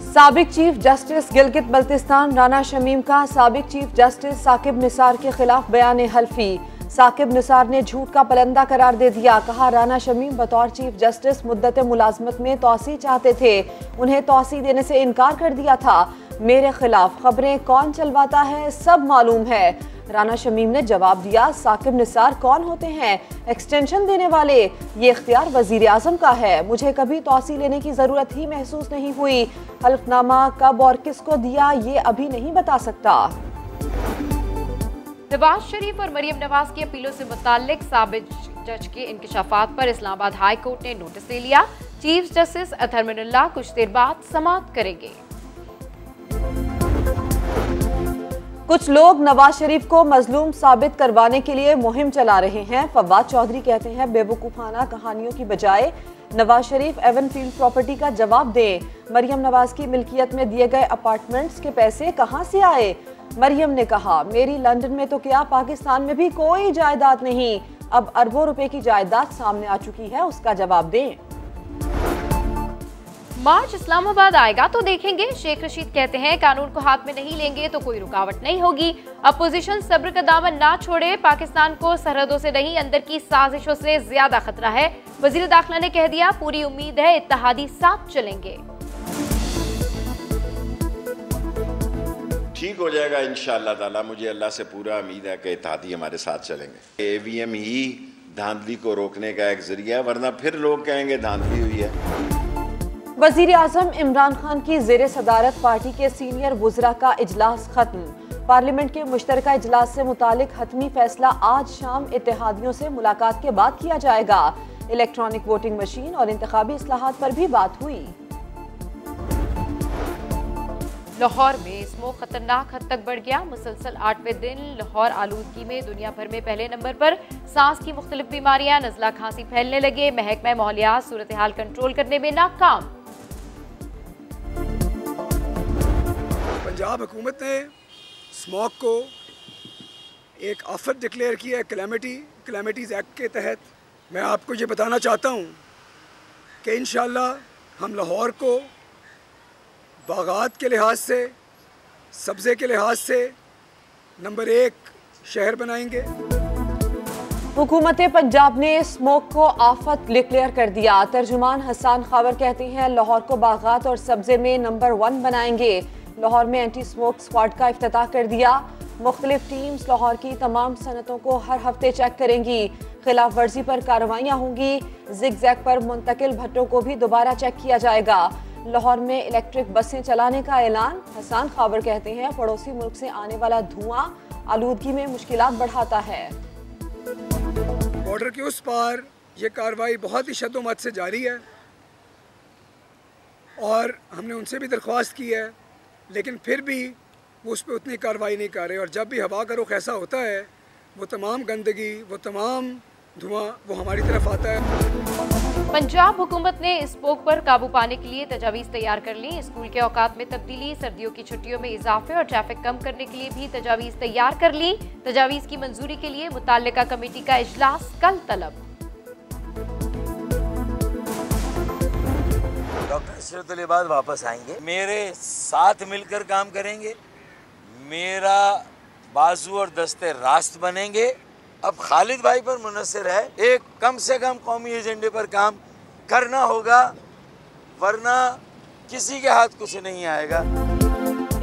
साबिक chief justice Gilgit Baltistan Rana Shamim का साबिक चीफ जस्टिस साकिब निसार के खिलाफ बयान हल्फी। साकिब निसार ने झूठ का पलंदा करार दे दिया। कहा, राना शमीम बतौर चीफ जस्टिस मुद्दत मुलाजमत में तोसी चाहते थे, उन्हें तोसी देने से इनकार कर दिया था। मेरे खिलाफ खबरें कौन चलवाता है सब मालूम है। राना शमीम ने जवाब दिया, साकिब निसार कौन होते हैं एक्सटेंशन देने वाले? ये इख्तियार वजीर आजम का है, मुझे कभी तोसी लेने की जरूरत ही महसूस नहीं हुई। हल्फनामा कब और किसको दिया ये अभी नहीं बता सकता। नवाज शरीफ और मरियम नवाज की अपीलों से मुताल्लिक साबिक जज के इंकशाफात पर इस्लामाबाद हाई कोर्ट ने नोटिस ले लिया। चीफ जस्टिस अतहर मिनुल्लाह कुछ देर बाद समाअत करेंगे। कुछ लोग नवाज शरीफ को मजलूम साबित करवाने के लिए मुहिम चला रहे हैं। फवाद चौधरी कहते हैं, बेवकूफाना कहानियों की बजाय नवाज शरीफ एवनफील्ड प्रॉपर्टी का जवाब दें। मरियम नवाज की मिल्कियत में दिए गए अपार्टमेंट्स के पैसे कहां से आए? मरियम ने कहा, मेरी लंदन में तो क्या पाकिस्तान में भी कोई जायदाद नहीं। अब अरबों रुपए की जायदाद सामने आ चुकी है, उसका जवाब दें। मार्च इस्लामाबाद आएगा तो देखेंगे। शेख रशीद कहते हैं, कानून को हाथ में नहीं लेंगे तो कोई रुकावट नहीं होगी। अपोजिशन सब्र का दामन ना छोड़े। पाकिस्तान को सरहदों से नहीं अंदर की साजिशों से ज्यादा खतरा है। वजीर दाखिला ने कह दिया, पूरी उम्मीद है इत्तेहादी साथ चलेंगे। ठीक हो जाएगा इंशाअल्लाह ताला। मुझे अल्लाह से पूरा उम्मीद है कि इत्तेहादी हमारे साथ चलेंगे। AVM ही धांधली को रोकने का एक जरिया, वरना फिर लोग कहेंगे धांधली हुई है। वजीर आजम इमरान खान की जेर सदारत पार्टी के सीनियर वुज़रा का इजलास खत्म। पार्लियामेंट के मुश्तरका इजलास से मुतालिक हतमी फैसला आज शाम इत्तेहादियों से मुलाकात के बाद किया जाएगा। इलेक्ट्रॉनिक वोटिंग मशीन और इंतखाबी इस्लाहात पर भी बात हुई। लाहौर में स्मोक खतरनाक हद तक बढ़ गया। मुसलसल 8वें दिन लाहौर आलूदगी में दुनिया भर में पहले नंबर पर। सांस की मुख्तलिफ बीमारियां, नज़ला खांसी फैलने लगे। महकमा माहौलियात सूरत हाल कंट्रोल करने में नाकाम। पंजाब हुकूमत ने स्मोक को एक आफत डिक्लेयर किया है, कैलेमिटीज़ एक्ट के तहत। मैं आपको ये बताना चाहता हूँ कि इंशाअल्लाह हम लाहौर को बागात के लिहाज से, सब्ज़े के लिहाज से नंबर 1 शहर बनाएंगे। हुकूमत पंजाब ने स्मोक को आफत डिक्लेयर कर दिया। तर्जुमान हसन खावर कहते हैं, लाहौर को बागात और सब्ज़े में नंबर 1 बनाएंगे। लाहौर में एंटी स्मोक स्क्वाड का इफ्तिताह कर दिया। मुख्तलिफ टीम्स लाहौर की तमाम सनतों को हर हफ्ते चेक करेंगी। खिलाफ वर्जी पर कार्रवाइयाँ होंगी। जिग-जैग पर मुंतकिल भट्टों को भी दोबारा चेक किया जाएगा। लाहौर में इलेक्ट्रिक बसें चलाने का ऐलान। हसन खावर कहते हैं, पड़ोसी मुल्क से आने वाला धुआं आलूदगी में मुश्किलात बढ़ाता है। बॉर्डर के उस पार ये कार्रवाई बहुत ही शद्दोमत से जारी है और हमने उनसे भी दरख्वास्त की है, लेकिन फिर भी वो उस पर उतनी कार्रवाई नहीं कर रहे। और जब भी हवा का रुख ऐसा होता है, वो तमाम गंदगी, वो तमाम धुआं वो हमारी तरफ आता है। पंजाब हुकूमत ने स्मोक पर काबू पाने के लिए तजावीज़ तैयार कर ली। स्कूल के औकात में तब्दीली, सर्दियों की छुट्टियों में इजाफे और ट्रैफिक कम करने के लिए भी तजावीज़ तैयार कर ली। तजावीज़ की मंजूरी के लिए मुताल्लिका कमेटी का इजलास कल तलब। डॉक्टर इशरतुल इबाद वापस आएंगे, मेरे साथ मिलकर काम करेंगे, मेरा बाजू और दस्ते रास्त बनेंगे। अब खालिद भाई पर मुनसर है, एक कम से कम कौमी एजेंडे पर काम करना होगा, वरना किसी के हाथ कुछ नहीं आएगा।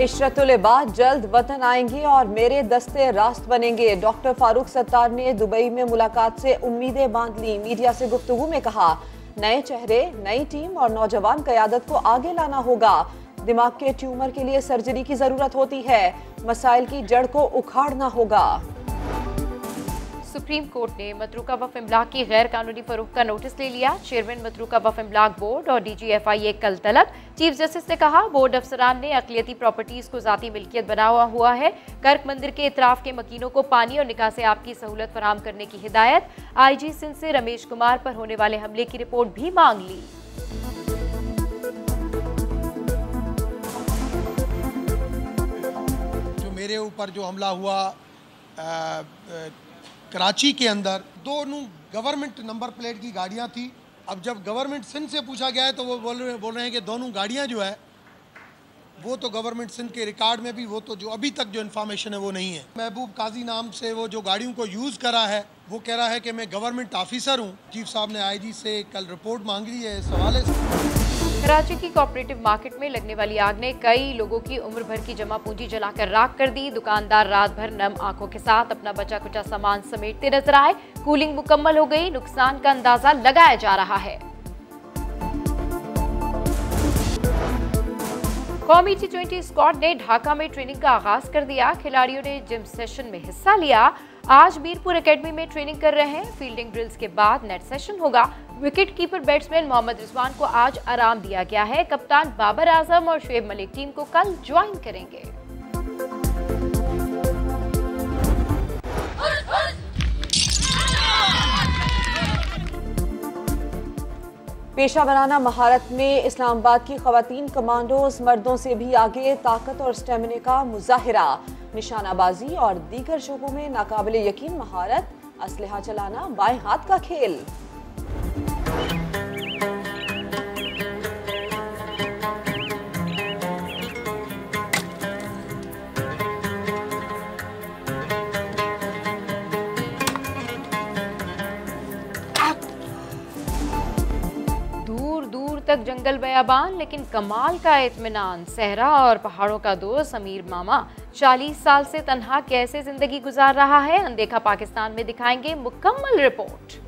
इशरतुल इबाद जल्द वतन आएंगे और मेरे दस्ते रास्त बनेंगे। डॉक्टर फारूक सत्तार ने दुबई में मुलाकात से उम्मीदें बांध ली। मीडिया से गुफ्तगू में कहा, नए चेहरे, नई टीम और नौजवान क़यादत को आगे लाना होगा। दिमाग के ट्यूमर के लिए सर्जरी की जरूरत होती है। मसाइल की जड़ को उखाड़ना होगा। सुप्रीम कोर्ट ने मतरूका वक्फ इमलाक की गैर कानूनी फरोख्त का नोटिस ले लिया। चेयरमैन मतरूका वक्फ इमलाक बोर्ड और DGFIA कल तलब। चीफ जस्टिस ने कहा, बोर्ड अफसरान ने अक़लियती प्रॉपर्टीज को ज़ाती मिल्कियत बना हुआ है। कर्क मंदिर के इतराफ के मकीनों को पानी और निकास आब की सहूलत फराहम करने की हिदायत। IG सिंध से रमेश कुमार पर होने वाले हमले की रिपोर्ट भी मांग ली। जो मेरे ऊपर जो हमला हुआ कराची के अंदर, दोनों गवर्नमेंट नंबर प्लेट की गाड़ियां थी। अब जब गवर्नमेंट सिंध से पूछा गया है तो वो बोल रहे हैं कि दोनों गाड़ियां जो है वो तो गवर्नमेंट सिंध के रिकॉर्ड में भी वो तो जो अभी तक जो इन्फॉर्मेशन है वो नहीं है। महबूब काजी नाम से वो जो गाड़ियों को यूज़ करा है वो कह रहा है कि मैं गवर्नमेंट ऑफिसर हूँ। चीफ साहब ने आईजी से कल रिपोर्ट मांग ली है इस हवाले से। कराची की कोऑपरेटिव मार्केट में लगने वाली आग ने कई लोगों की उम्र भर की जमा पूंजी जलाकर राख कर दी। दुकानदार रात भर नम आंखों के साथ अपना बचा कुचा सामान समेटते नजर आए। कूलिंग मुकम्मल हो गई, नुकसान का अंदाजा लगाया जा रहा है। कौमी T20 स्क्वाड ने ढाका में ट्रेनिंग का आगाज कर दिया। खिलाड़ियों ने जिम सेशन में हिस्सा लिया। आज मीरपुर एकेडमी में ट्रेनिंग कर रहे हैं। फील्डिंग ड्रिल्स के बाद नेट सेशन होगा। Wicket keeper batsman Mohammad Rizwan को आज आराम दिया गया है। कप्तान बाबर आजम और शुएब मलिक टीम को कल ज्वाइन करेंगे। पेशा बनाना महारत में इस्लामाबाद की खवातीन कमांडोज मर्दों से भी आगे, ताकत और स्टेमिना का मुजाहिरा। निशानाबाजी और दीगर शोबों में नाकाबिले यकीन महारत। असलहा चलाना बाएं हाथ का खेल। तक जंगल बयाबान, लेकिन कमाल का इत्मीनान। सहरा और पहाड़ों का दोस्त अमीर मामा 40 साल से तन्हा कैसे जिंदगी गुजार रहा है, अनदेखा पाकिस्तान में दिखाएंगे मुकम्मल रिपोर्ट।